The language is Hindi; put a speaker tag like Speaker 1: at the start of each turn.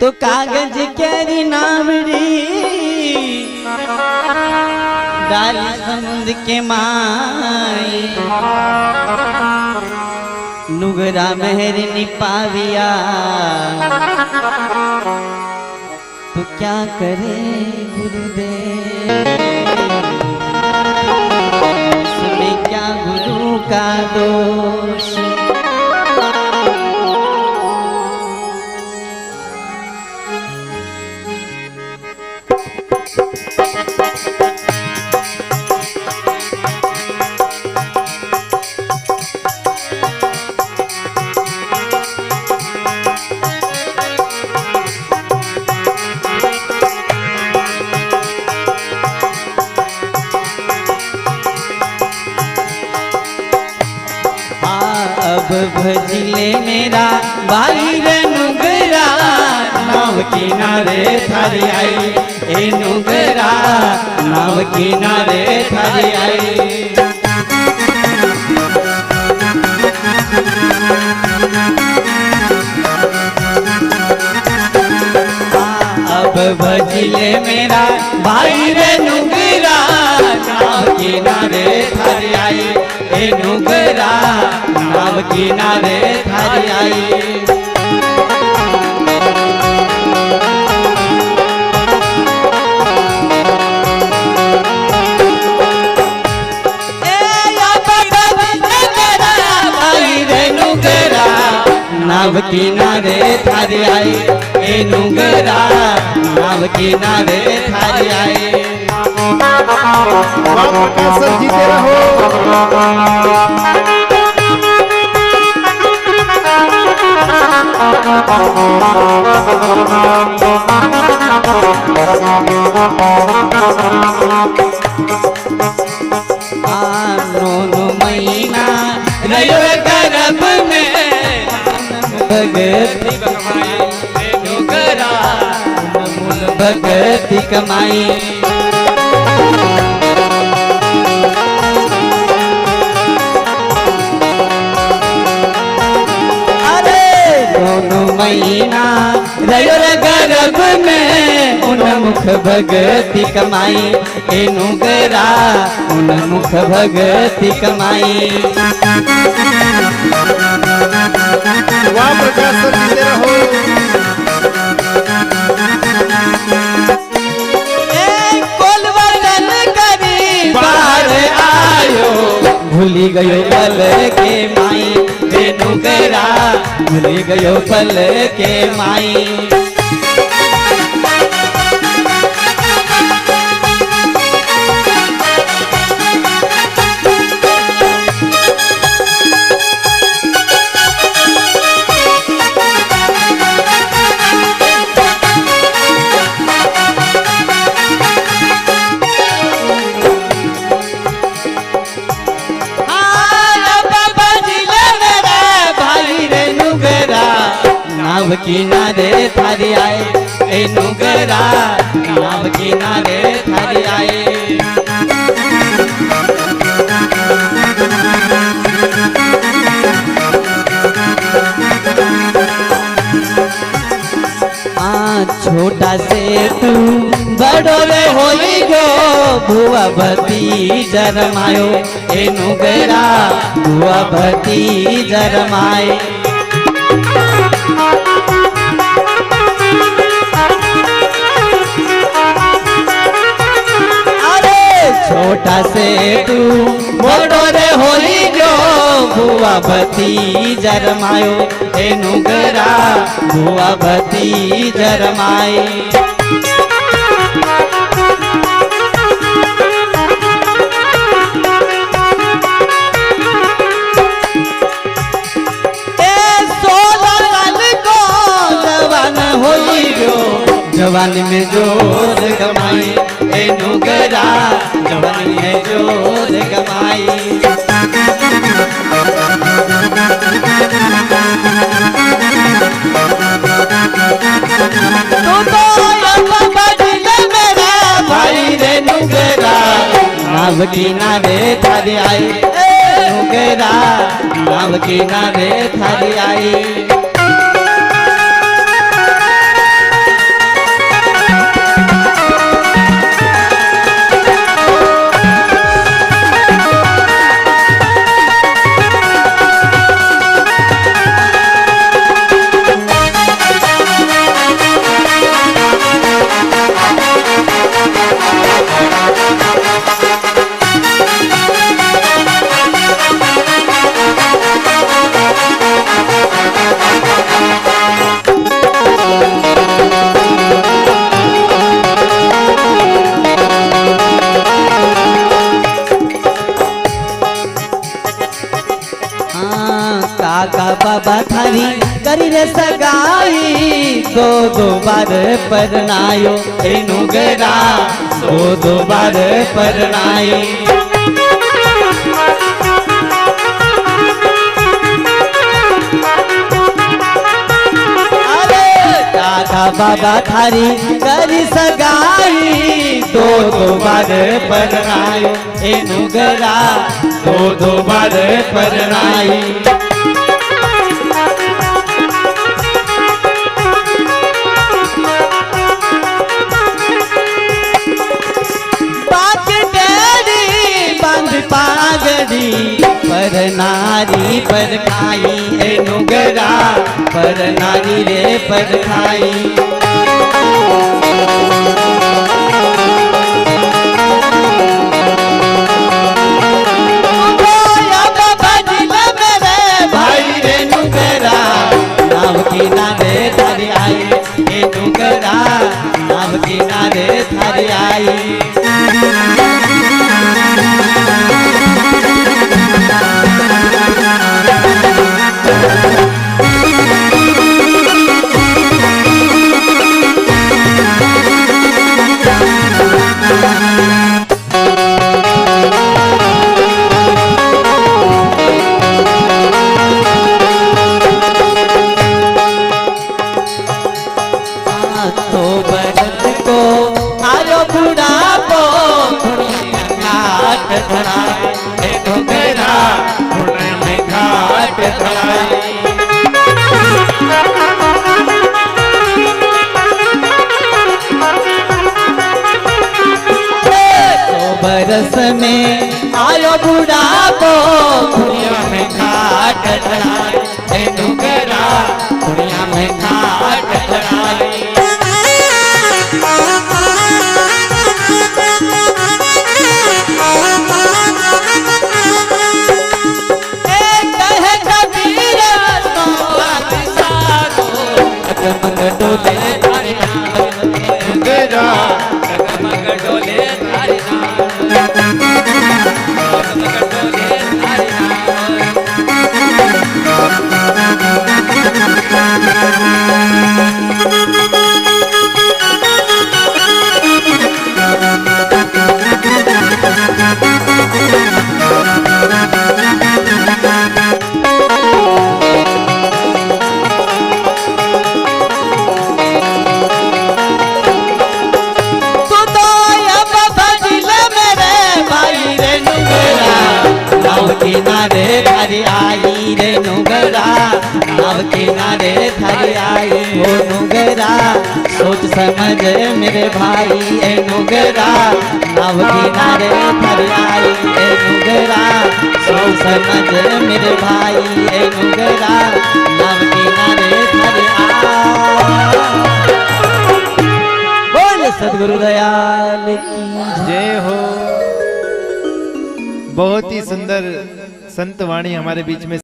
Speaker 1: तो कागज केरी नावड़ी डाली समुद्र के माई नुगरा मेहर निपाविया तो क्या करे गुरुदेव सुने क्या गुरु का दोष। अब भजिले मेरा भाई रे नुगरा नाव किनारे थारी आई ए नुगरा नाव किनारे थारी आई। अब भजिले मेरा भाई रे नुगरा नाव किनारे थारी आई ए नुगरा नाव किनारे थारी आई। नाव किनारे थारी आई ए नुगरा नाव किनारे थारी आई।
Speaker 2: जीते रहो।
Speaker 1: नोनो महीना रयो गर्भ में भगति कमाई नुगरा मूल भगति कमाई। महीना रयो गर्भ में उन्मुख भगति कमाई ए नुगरा उन्मुख भगति कमाई।
Speaker 2: वाह प्रकाश सर जीते रहो।
Speaker 1: कोलवरन करी बाहर आयो भूली गयो पल के माई ए नुगरा भूली गयो पल के माई। नाव किनारे थारी आए ए नुगरा नाव किनारे थारी आए। छोटा से तू बड़ो रे होई गो भुआ भती जरमायो ए नुगरा भुआ भती जरमाए। छोटा से तू बड़ो रे होई जो भुआ भती जरमायो ए नुगरा भुआ भती जरमाए। जवानी में जोर कमाई ए नुगरा जवानी में जोर कमाई। भाई रे नुगरा नाव किनारे थारी आई नुगरा नाव किनारे थारी आई। थारी करी रे सगाई दो दो बार परनायो ए नुगरा दो दो बार परनाई दादा बाबा थारी करी सगाई दो दो बार परनायो ए नुगरा दो दो बार परनाई पागड़ी पर नारी पर खाई ए नुगरा पर नारी रे पर खाई भाई रे नुगरा नाव किनारे थारी आई ए नुगरा नाव किनारे थारी आई तो बरत को आयो बुढ़ापो घाट धराए ए नुगरा में घाट धराए तो बरस में आयो बुढ़ापो दुनिया में घाट धराए ए नुगरा दुनिया में घाट धराए डोले थारे नुगरा डगमग डोले थारे डोले किनारे थारी आई रे नुगरा नाव किनारे थारी आई ओ नुगरा सोच समझ मेरे भाई ए नुगरा नाव किनारे थारी आई ए नुगरा सोच समझ मेरे भाई ए नुगरा नाव किनारे थारी आई बोल सद्गुरु दयाल की
Speaker 2: जय हो। बहुत ही सुंदर संत वाणी हमारे बीच में